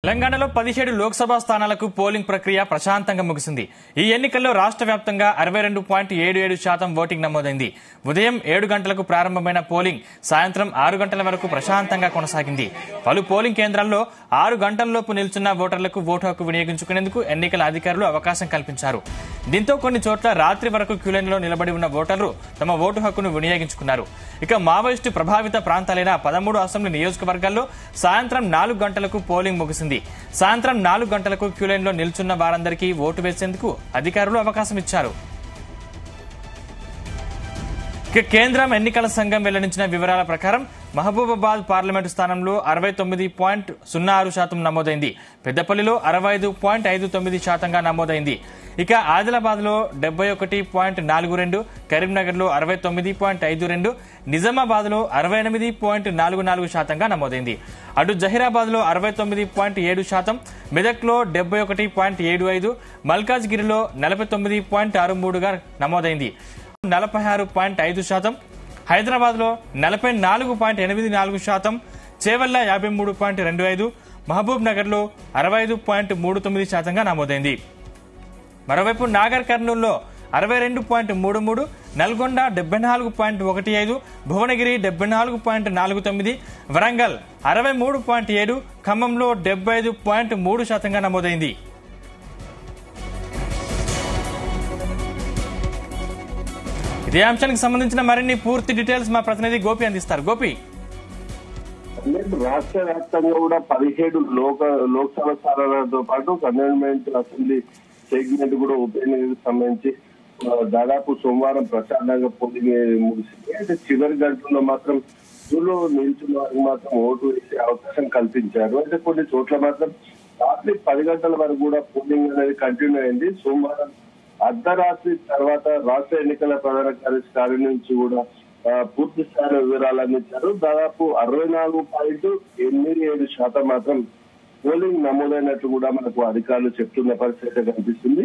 తెలంగాణలో 17 లోక్సభ స్థానాలకు పోలింగ్ ప్రక్రియ ప్రశాంతంగా ముగిసింది. ఈ ఎన్నికల్లో రాష్ట్ర వ్యాప్తంగా 62.77% ఓటింగ్ నమోదైంది. ఉదయం 7 గంటలకు ప్రారంభమైన పోలింగ్ సాయంత్రం 6 గంటల వరకు ప్రశాంతంగా కొనసాగింది. పలు పోలింగ్ కేంద్రాల్లో 6 గంటల్లోపు నిల్చున్న ఓటర్లకు ఓటు హక్కు వినియోగించుకునేందుకు ఎన్నికల అధికారులు అవకాశం కల్పించారు. దీంతో కొన్ని చోట్ల రాత్రి వరకు క్యూలైన్లో నిలబడి ఉన్న ఓటర్లు తమ ఓటు హక్కును వినియోగించుకున్నారు. ఇక మావోయిస్టు ప్రభావిత ప్రాంతాలైన 13 అసెంబ్లీ నియోజకవర్గాల్లో సాయంత్రం 4 గంటలకు పోలింగ్ ముగిసింది. సాయంత్రం 4 గంటలకు క్యూలైన్లో నిల్చున్న వారందరికీ ఓటు వేసేందుకు అధికారులు అవకాశం ఇచ్చారు. కేంద్రం ఎన్నికల సంఘం వెల్లడించిన వివరాల ప్రకారం మహబూబాబాద్ పార్లమెంటు స్థానంలో 69.06% నమోదైంది. పెద్దపల్లిలో 65.59% నమోదైంది. ఇక ఆదిలాబాద్ లో 71.42, కరీంనగర్ లో 69.52, నిజామాబాద్ లో 68.44% నమోదైంది. అటు జహీరాబాద్ లో 69.7%, మెదక్ లో 71.75, మల్కాజ్గిరిలో 49.63గా నమోదైంది. 46.5%, హైదరాబాద్ లో 44.84%, చేవెళ్ల 53.25, మహబూబ్ నగర్ లో 65.39% నమోదైంది. మరోవైపు నాగర్ కర్నూలులో 62.33, నల్గొండ 74.15, భువనగిరి 74.49, వరంగల్ 63.7, ఖమ్మంలో 75.3% నమోదైంది. ఇదే అంశానికి సంబంధించిన మరిన్ని పూర్తి డీటెయిల్స్ మా ప్రతినిధి గోపి అందిస్తారు. గోపి, రాష్ట్ర వ్యాప్తంగా కూడా 17 లోక్సభ స్థానాలతో పాటు కంటోన్మెంట్ అసెంబ్లీ సెగ్మెంట్ కూడా ఉప ఎన్నికలకు సంబంధించి దాదాపు సోమవారం ప్రశాంతంగా పోలింగ్ ముగిసింది. అయితే చివరి గంటల్లో మాత్రం క్యూలో నిల్చున్న వారికి మాత్రం ఓటు వేసే అవకాశం కల్పించారు. అయితే కొన్ని చోట్ల మాత్రం రాత్రి 10 గంటల వరకు కూడా పోలింగ్ అనేది కంటిన్యూ అయింది. సోమవారం అర్ధరాత్రి తర్వాత రాష్ట్ర ఎన్నికల ప్రధాన కార్యదర్శి నుంచి కూడా పూర్తి స్థాయి వివరాలు అందించారు. దాదాపు 64.87% మాత్రం పోలింగ్ నమోదైనట్లు కూడా మనకు అధికారులు చెప్తున్న పరిస్థితి కనిపిస్తుంది.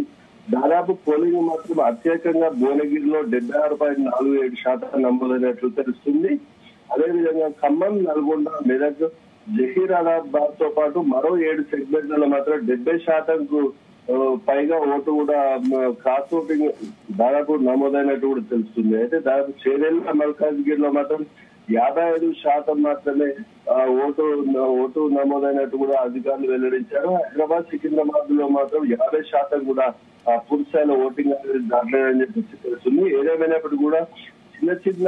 దాదాపు పోలింగ్ మాత్రం అత్యధికంగా భువనగిరిలో 76.47% నమోదైనట్లు తెలుస్తుంది. అదేవిధంగా ఖమ్మం, నల్గొండ, మెదక్, జహీరాబాద్ తో పాటు మరో 7 సెగ్మెంట్లలో మాత్రం 70%కు పైగా ఓటు కూడా క్రాస్ ఓటింగ్ దాదాపు నమోదైనట్టు కూడా తెలుస్తుంది. అయితే దాదాపు చేవెళ్ల, మల్కాజ్గిరిలో మాత్రం 55% మాత్రమే ఓటు నమోదైనట్టు కూడా అధికారులు వెల్లడించారు. హైదరాబాద్, సికింద్రాబాద్ లో మాత్రం 50% కూడా పూర్తి స్థాయిలో ఓటింగ్ అనేది దాటలేదని చెప్పేసి తెలుస్తుంది. ఏదేమైనప్పటికీ కూడా చిన్న చిన్న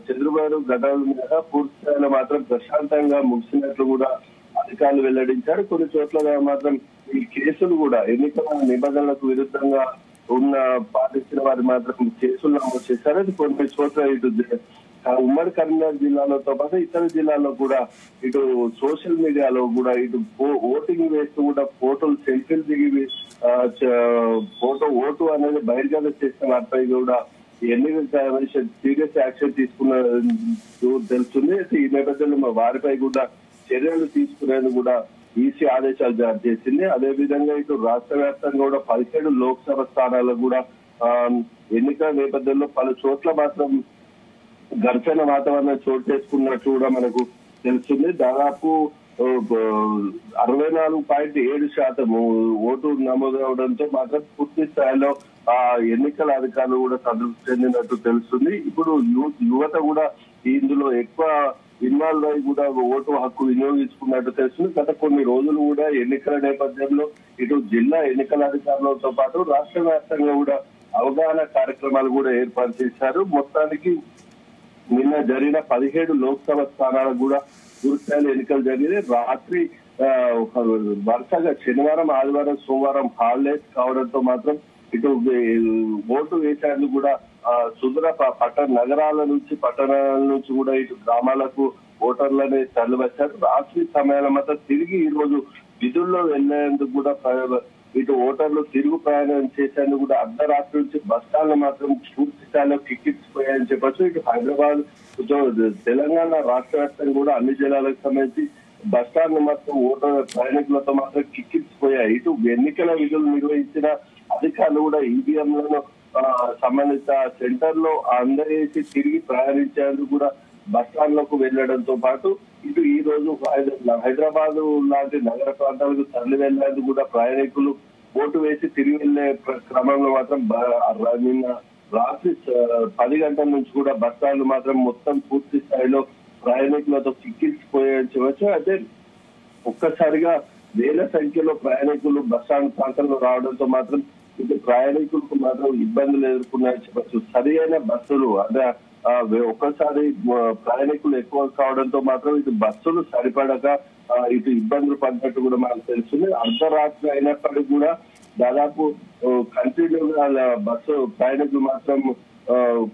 చెదురుబాటు ఘటనల మీద పూర్తి స్థాయిలో మాత్రం ప్రశాంతంగా ముగిసినట్లు కూడా అధికారులు వెల్లడించారు. కొన్ని చోట్ల మాత్రం ఈ కేసులు కూడా ఎన్నికల నిబంధనలకు విరుద్ధంగా పాటించిన వారి మాత్రం కేసులు నమోదు చేశారు. అది కొన్ని చోట్ల ఇటు ఉమ్మడి కరీంనగర్ జిల్లాలతో పాటు ఇతర జిల్లాల్లో కూడా ఇటు సోషల్ మీడియాలో కూడా ఇటు ఓటింగ్ వేస్తూ కూడా ఫోటోలు, సెల్ఫీలు దిగి ఓటు అనేది బహిర్గతం చేసిన వారిపై కూడా ఎన్నికల కమిషన్ సీరియస్ యాక్షన్ తీసుకున్న తెలుస్తుంది. ఈ నేపథ్యంలో వారిపై కూడా చర్యలు తీసుకునేందుకు కూడా ఈసీ ఆదేశాలు జారీ చేసింది. అదేవిధంగా ఇటు రాష్ట్ర వ్యాప్తంగా కూడా 17 లోక్సభ స్థానాలకు కూడా ఎన్నికల నేపథ్యంలో పలు చోట్ల మాత్రం ఘర్షణ వాతావరణం చోటు చేసుకున్నట్టు కూడా మనకు తెలుస్తుంది. దాదాపు 64.7% ఓటు నమోదవడంతో మాత్రం పూర్తి స్థాయిలో ఎన్నికల అధికారులు కూడా సంతృప్తి చెందినట్టు తెలుస్తుంది. ఇప్పుడు యువత కూడా ఇందులో ఎక్కువ ఇన్వాల్వ్ అయి కూడా ఓటు హక్కు వినియోగించుకున్నట్టు తెలుస్తుంది. గత కొన్ని రోజులు కూడా ఎన్నికల నేపథ్యంలో ఇటు జిల్లా ఎన్నికల అధికారులతో పాటు రాష్ట్ర వ్యాప్తంగా కూడా అవగాహన కార్యక్రమాలు కూడా ఏర్పాటు చేశారు. మొత్తానికి నిన్న జరిగిన 17 లోక్సభ స్థానాలకు కూడా పూర్తిస్థాయిలో ఎన్నికలు జరిగినాయి. రాత్రి వరుసగా శనివారం, ఆదివారం, సోమవారం హాలిడేస్ కావడంతో మాత్రం ఇటు ఓటు వేసేందుకు కూడా సుదూర నగరాల నుంచి, పట్టణాల నుంచి కూడా ఇటు గ్రామాలకు ఓటర్లని తరలివచ్చారు. రాత్రి సమయాల మాత్రం తిరిగి ఈ రోజు విధుల్లో వెళ్లేందుకు కూడా ఇటు ఓటర్లు తిరుగు ప్రయాణం చేసేందుకు కూడా అర్ధరాత్రి నుంచి బస్టాండ్లు మాత్రం పూర్తి స్థాయిలో కిక్కిచ్చిపోయాయని చెప్పచ్చు. ఇటు హైదరాబాద్, తెలంగాణ రాష్ట్ర వ్యాప్తంగా కూడా అన్ని జిల్లాలకు సంబంధించి బస్టాండ్లు మాత్రం ఓటర్ ప్రయాణికులతో మాత్రం కిక్కిచ్చిపోయాయి. ఇటు ఎన్నికల విధులు నిర్వహించిన అధికారులు కూడా ఈవీఎంలను సంబంధిత సెంటర్ లో అందజేసి తిరిగి ప్రయాణించేందుకు కూడా బస్టాండ్లకు వెళ్లడంతో పాటు ఇటు ఈ రోజు హైదరాబాద్ లాంటి నగర ప్రాంతాలకు తరలి వెళ్లేందుకు కూడా ప్రయాణికులు ఓటు వేసి తిరిగి వెళ్లే క్రమంలో మాత్రం నిన్న రాత్రి 10 గంటల నుంచి కూడా బస్టాండ్లు మాత్రం మొత్తం పూర్తి స్థాయిలో ప్రయాణికులతో చిక్కించిపోయవచ్చు. అయితే ఒక్కసారిగా వేల సంఖ్యలో ప్రయాణికులు బస్టాండ్ ప్రాంతంలో రావడంతో మాత్రం ఇటు ప్రయాణికులకు మాత్రం ఇబ్బందులు ఎదుర్కొన్నాయని చెప్పచ్చు. సరి అయిన బస్సులు అంటే ఒక్కసారి ప్రయాణికులు ఎక్కువ కావడంతో మాత్రం ఇటు బస్సులు సరిపడక ఇటు ఇబ్బందులు పడినట్టు కూడా మనకు తెలుస్తుంది. అర్ధరాత్రి అయినప్పటికీ కూడా దాదాపు కంటిన్యూగా బస్సు ప్రయాణికులు మాత్రం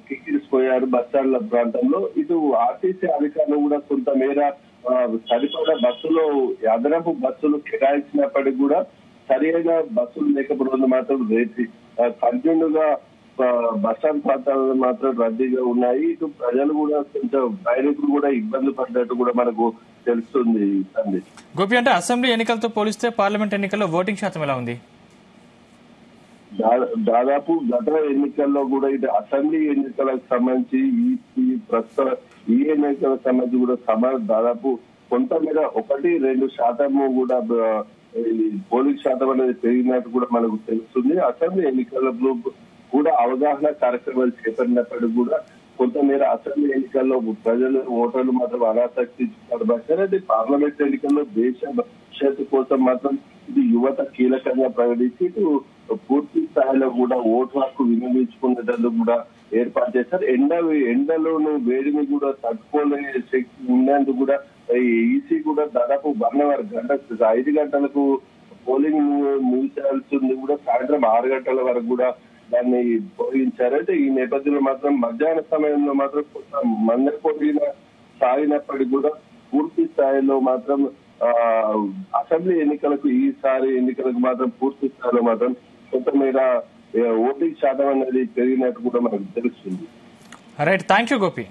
కిక్కిరిసిపోయారు బస్టాండ్ల ప్రాంతంలో. ఇటు ఆర్టీసీ అధికారులు కూడా కొంతమేర సరిపడా బస్సులో అదనపు బస్సులు కేటాయించినప్పటికీ కూడా సరైన బస్సులు లేకపోవడం మాత్రం కంటిన్యూగా బస్టాండ్ ప్రాంతాలలో మాత్రం రద్దీగా ఉన్నాయి. ఇటు ప్రజలు కూడా కొంచెం ప్రయాణికులు కూడా ఇబ్బంది పడ్డట్టు కూడా మనకు తెలుస్తుంది. గోపి, అంటే అసెంబ్లీ ఎన్నికలతో పోలిస్తే పార్లమెంట్ ఎన్నికల్లో ఓటింగ్ శాతం ఎలా ఉంది? దాదాపు గత ఎన్నికల్లో కూడా ఇది అసెంబ్లీ ఎన్నికలకు సంబంధించి ప్రస్తుత ఈ ఎన్నికలకు సంబంధించి కూడా దాదాపు కొంతమేర 1-2% కూడా పోలింగ్ శాతం అనేది పెరిగినట్టు కూడా మనకు తెలుస్తుంది. అసెంబ్లీ ఎన్నికల్లో కూడా అవగాహన కార్యక్రమాలు చేపట్టినప్పటికీ కూడా కొంతమేర అసెంబ్లీ ఎన్నికల్లో ప్రజలు ఓటర్లు మాత్రం అనాసక్తి చూపారు. పార్లమెంట్ ఎన్నికల్లో దేశ భవిష్యత్తు కోసం మాత్రం ఇది యువత కీలకంగా ప్రకటించి ఇటు పూర్తి స్థాయిలో కూడా ఓటు హక్కు వినియోగించుకునేందుకు కూడా ఏర్పాటు చేశారు. ఎండలోను వేడిని కూడా తట్టుకోలే శక్తి ఉండేందుకు కూడా ఈసీ కూడా దాదాపు 1 అవర్ 5 గంటలకు పోలింగ్ ముగిసాల్సింది కూడా సాయంత్రం 6 గంటల వరకు కూడా దాన్ని పోయించారు. అంటే ఈ నేపథ్యంలో మాత్రం మధ్యాహ్న సమయంలో మాత్రం కొంత మందకొడిన సాగినప్పటికీ కూడా పూర్తి స్థాయిలో మాత్రం అసెంబ్లీ ఎన్నికలకు ఈసారి ఎన్నికలకు మాత్రం పూర్తి స్థాయిలో మాత్రం కొంతమేర ఓటింగ్ శాతం అనేది పెరిగినట్టు కూడా మనకు తెలుస్తుంది. Right, thank you Gopi.